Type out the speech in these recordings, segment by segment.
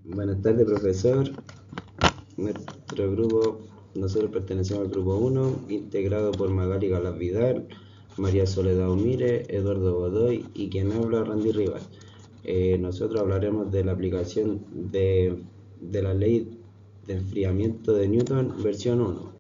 Buenas tardes, profesor. Nuestro grupo, nosotros pertenecemos al grupo 1, integrado por Magali Galaz Vidal, María Soledad Umire, Eduardo Godoy y quien habla, Randy Rivas. Nosotros hablaremos de la aplicación de la ley de enfriamiento de Newton, versión 1.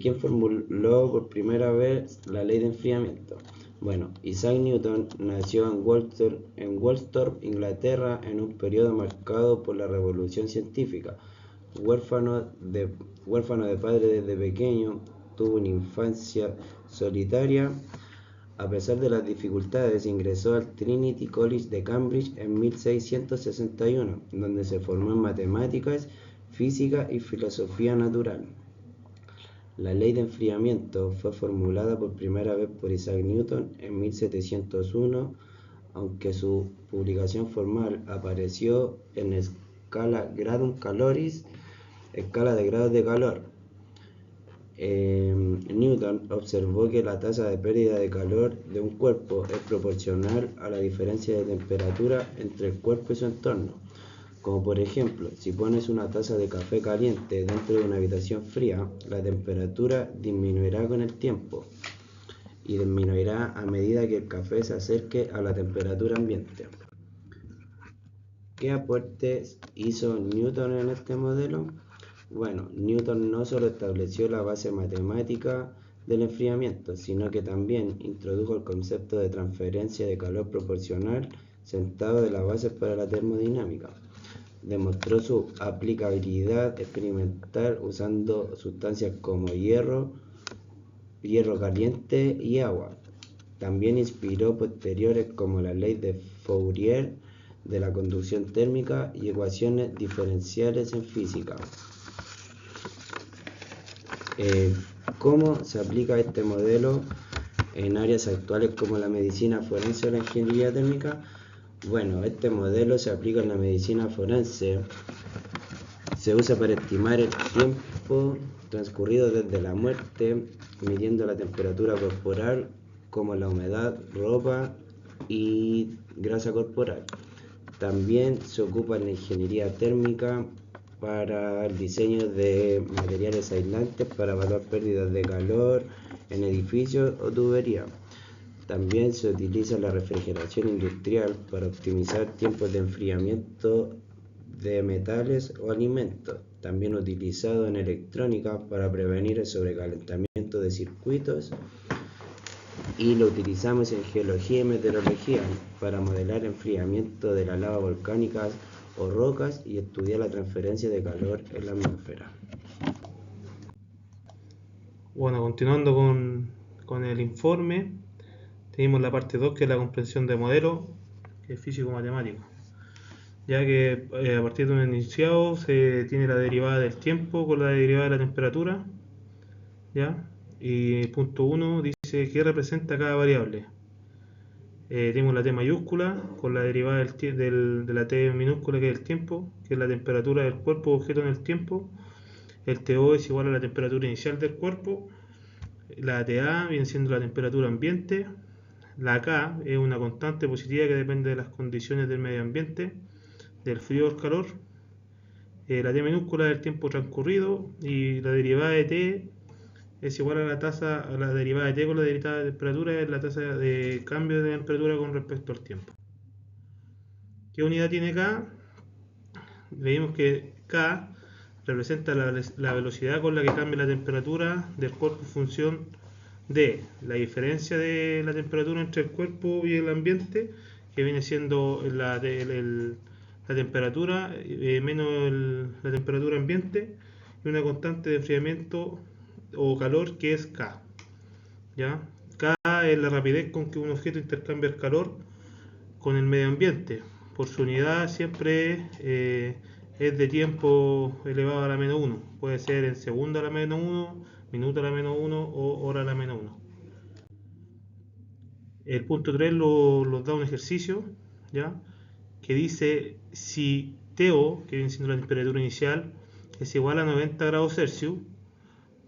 ¿Quién formuló por primera vez la ley de enfriamiento? Bueno, Isaac Newton nació en Woolsthorpe, Inglaterra, en un periodo marcado por la revolución científica. Huérfano de padre desde pequeño, tuvo una infancia solitaria. A pesar de las dificultades, ingresó al Trinity College de Cambridge en 1661, donde se formó en matemáticas, física y filosofía natural. La ley de enfriamiento fue formulada por primera vez por Isaac Newton en 1701, aunque su publicación formal apareció en escala Gradum Caloris, escala de grados de calor. Newton observó que la tasa de pérdida de calor de un cuerpo es proporcional a la diferencia de temperatura entre el cuerpo y su entorno. Como por ejemplo, si pones una taza de café caliente dentro de una habitación fría, la temperatura disminuirá con el tiempo y disminuirá a medida que el café se acerque a la temperatura ambiente. ¿Qué aportes hizo Newton en este modelo? Bueno, Newton no solo estableció la base matemática del enfriamiento, sino que también introdujo el concepto de transferencia de calor proporcional sentado de las bases para la termodinámica. Demostró su aplicabilidad experimental usando sustancias como hierro caliente y agua. También inspiró posteriores como la ley de Fourier de la conducción térmica y ecuaciones diferenciales en física. ¿Cómo se aplica este modelo en áreas actuales como la medicina forense o la ingeniería térmica? Bueno, este modelo se aplica en la medicina forense. Se usa para estimar el tiempo transcurrido desde la muerte, midiendo la temperatura corporal, como la humedad, ropa y grasa corporal. También se ocupa en la ingeniería térmica para el diseño de materiales aislantes para evaluar pérdidas de calor en edificios o tuberías. También se utiliza la refrigeración industrial para optimizar tiempos de enfriamiento de metales o alimentos. También utilizado en electrónica para prevenir el sobrecalentamiento de circuitos. Y lo utilizamos en geología y meteorología para modelar enfriamiento de las lavas volcánicas o rocas y estudiar la transferencia de calor en la atmósfera. Bueno, continuando con el informe, tenemos la parte 2, que es la comprensión de modelos, que es físico-matemático. Ya que a partir de un enunciado se tiene la derivada del tiempo con la derivada de la temperatura, ¿ya? Y punto 1 dice qué representa cada variable. Tenemos la T mayúscula con la derivada de la T minúscula, que es el tiempo, que es la temperatura del cuerpo objeto en el tiempo. El TO es igual a la temperatura inicial del cuerpo. La TA viene siendo la temperatura ambiente. La K es una constante positiva que depende de las condiciones del medio ambiente, del frío o el calor. La T minúscula es el tiempo transcurrido y la derivada de T es igual a la derivada de T con la derivada de temperatura, es la tasa de cambio de temperatura con respecto al tiempo. ¿Qué unidad tiene K? Veis que K representa la velocidad con la que cambia la temperatura del cuerpo en función de la diferencia de la temperatura entre el cuerpo y el ambiente, que viene siendo la temperatura menos la temperatura ambiente, y una constante de enfriamiento o calor que es K. ¿Ya? K es la rapidez con que un objeto intercambia el calor con el medio ambiente. Por su unidad siempre es de tiempo elevado a la menos 1. Puede ser en segundo a la menos 1, minuto a la menos 1 o hora a la menos 1. El punto 3 nos da un ejercicio, ¿ya? Que dice si TO, que viene siendo la temperatura inicial, es igual a 90 grados Celsius,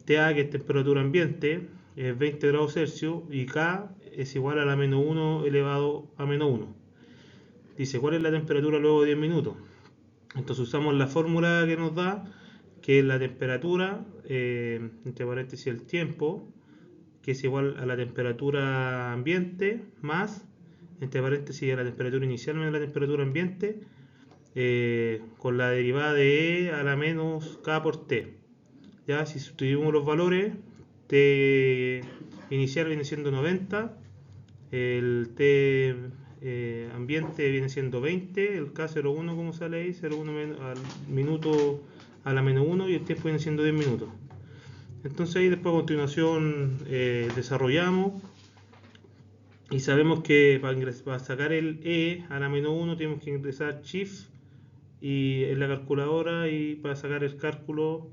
TA, que es temperatura ambiente, es 20 grados Celsius, y K es igual a la menos 1 elevado a menos 1. dice cuál es la temperatura luego de 10 minutos. Entonces usamos la fórmula que nos da, que es la temperatura, entre paréntesis el tiempo, que es igual a la temperatura ambiente más, entre paréntesis, a la temperatura inicial menos la temperatura ambiente, con la derivada de E a la menos K por T. Ya, si sustituimos los valores, T inicial viene siendo 90, el T ambiente viene siendo 20, el K01 como sale ahí, 0,1 al minuto a la menos 1, y el tiempo viene siendo 10 minutos. Entonces ahí después a continuación desarrollamos y sabemos que para sacar el E a la menos 1 tenemos que ingresar Shift y en la calculadora, y para sacar el cálculo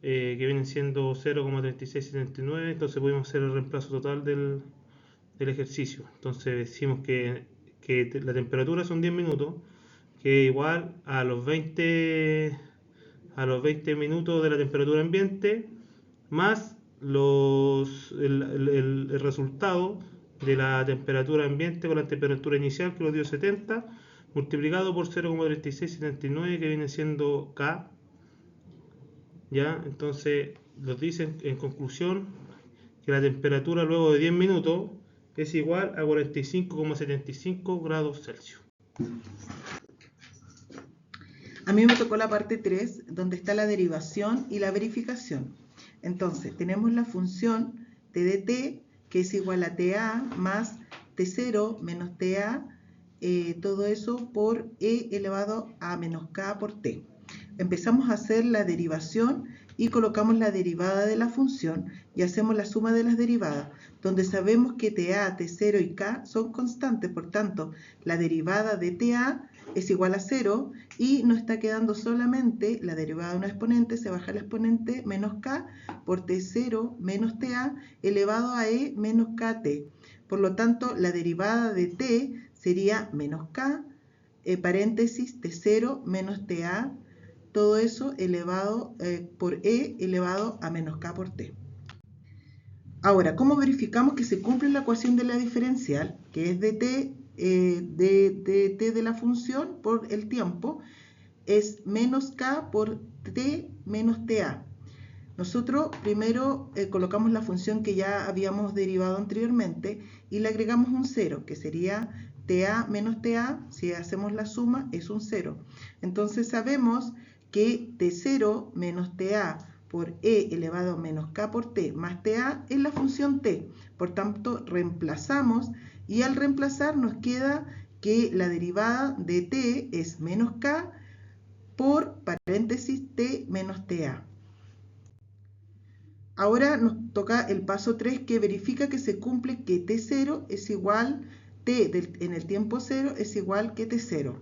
que viene siendo 0,3679, entonces podemos hacer el reemplazo total del ejercicio. Entonces decimos que la temperatura son 10 minutos, que es igual a los 20 minutos de la temperatura ambiente más el resultado de la temperatura ambiente con la temperatura inicial, que lo dio 70, multiplicado por 0,3679, que viene siendo K. ¿Ya? Entonces nos dicen en conclusión que la temperatura luego de 10 minutos es igual a 45,75 grados Celsius. A mí me tocó la parte 3, donde está la derivación y la verificación. Entonces, tenemos la función t de t, que es igual a TA más T0 menos TA, todo eso por E elevado a menos K por T. Empezamos a hacer la derivación y colocamos la derivada de la función y hacemos la suma de las derivadas, donde sabemos que TA, T0 y K son constantes, por tanto, la derivada de TA es igual a 0 y nos está quedando solamente la derivada de una exponente, se baja el exponente, menos K por T0 menos TA elevado a E menos KT. Por lo tanto, la derivada de T sería menos K, paréntesis, T0 menos TA, todo eso elevado por E elevado a menos K por T. Ahora, ¿cómo verificamos que se cumple la ecuación de la diferencial, que es de T de la función por el tiempo, es menos K por T menos TA? Nosotros primero colocamos la función que ya habíamos derivado anteriormente y le agregamos un 0, que sería TA menos TA, si hacemos la suma, es un 0. Entonces sabemos que T0 menos TA por E elevado a menos K por T más TA es la función T. Por tanto, reemplazamos y al reemplazar nos queda que la derivada de T es menos K por paréntesis T menos TA. Ahora nos toca el paso 3, que verifica que se cumple que T0 es igual, T en el tiempo 0 es igual que T0.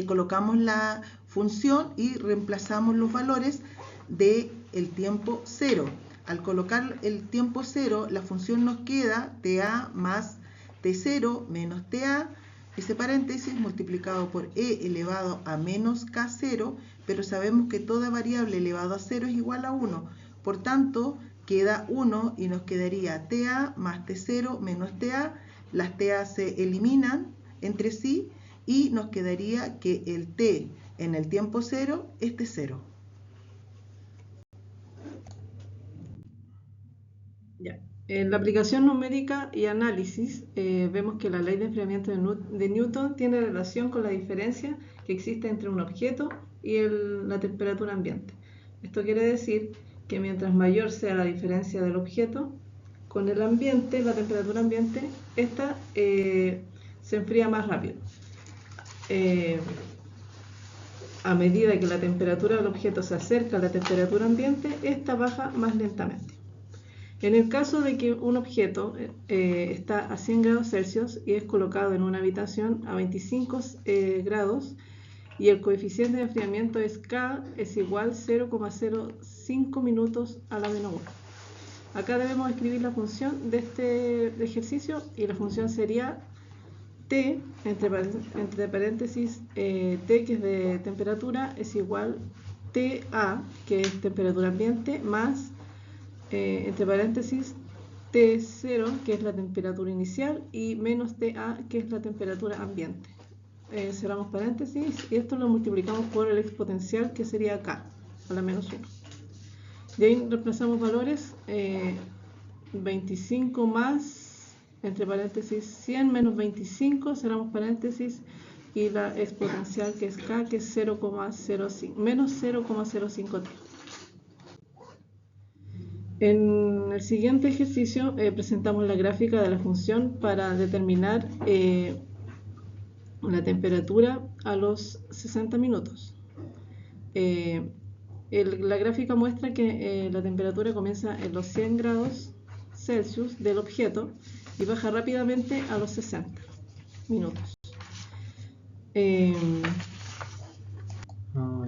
Colocamos la función y reemplazamos los valores del tiempo 0. Al colocar el tiempo 0, la función nos queda TA más T0 menos TA, ese paréntesis multiplicado por E elevado a menos K0, pero sabemos que toda variable elevado a 0 es igual a 1. Por tanto, queda 1 y nos quedaría TA más T0 menos TA. Las TA se eliminan entre sí y nos quedaría que el T en el tiempo 0 es T0. Ya. En la aplicación numérica y análisis vemos que la ley de enfriamiento de Newton tiene relación con la diferencia que existe entre un objeto y la temperatura ambiente. Esto quiere decir que mientras mayor sea la diferencia del objeto con el ambiente, la temperatura ambiente, esta se enfría más rápido. A medida que la temperatura del objeto se acerca a la temperatura ambiente, esta baja más lentamente. En el caso de que un objeto está a 100 grados Celsius y es colocado en una habitación a 25 grados y el coeficiente de enfriamiento es K, es igual 0,05 minutos a la menos 1. Acá debemos escribir la función de este ejercicio y la función sería T, entre paréntesis, T que es de temperatura es igual TA, que es temperatura ambiente, más entre paréntesis T0, que es la temperatura inicial, y menos TA, que es la temperatura ambiente. cerramos paréntesis, y esto lo multiplicamos por el exponencial, que sería K, a la menos 1. De ahí reemplazamos valores, 25 más, entre paréntesis, 100 menos 25, cerramos paréntesis, y la exponencial, que es K, que es 0,05, menos 0,05T. En el siguiente ejercicio presentamos la gráfica de la función para determinar la temperatura a los 60 minutos. La gráfica muestra que la temperatura comienza en los 100 grados Celsius del objeto y baja rápidamente a los 60 minutos.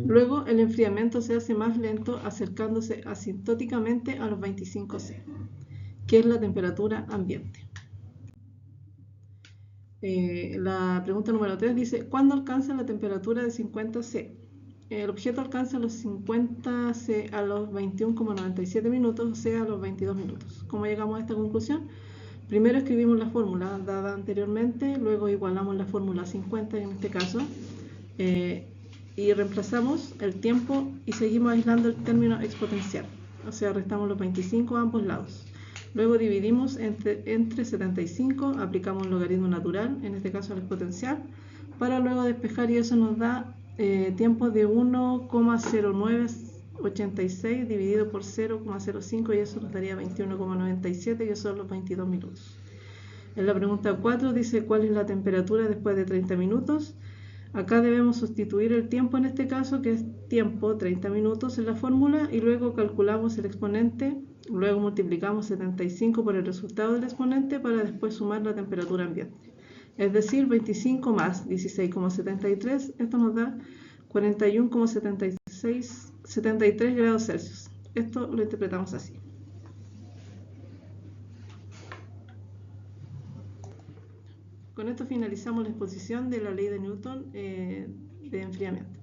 Luego el enfriamiento se hace más lento, acercándose asintóticamente a los 25 C, que es la temperatura ambiente. La pregunta número 3 dice: ¿cuándo alcanza la temperatura de 50 C? El objeto alcanza los 50 C a los 21,97 minutos, o sea, a los 22 minutos. ¿Cómo llegamos a esta conclusión? Primero escribimos la fórmula dada anteriormente, luego igualamos la fórmula 50 en este caso, y reemplazamos el tiempo y seguimos aislando el término exponencial, o sea, restamos los 25 a ambos lados. Luego dividimos entre 75, aplicamos un logaritmo natural, en este caso el exponencial, para luego despejar, y eso nos da tiempo de 1,0986 dividido por 0,05, y eso nos daría 21,97, que son los 22 minutos. En la pregunta 4 dice: ¿cuál es la temperatura después de 30 minutos? Acá debemos sustituir el tiempo, en este caso, que es tiempo, 30 minutos, en la fórmula, y luego calculamos el exponente, luego multiplicamos 75 por el resultado del exponente para después sumar la temperatura ambiente. Es decir, 25 más 16,73, esto nos da 41,73 grados Celsius. Esto lo interpretamos así. Con esto finalizamos la exposición de la ley de Newton de enfriamiento.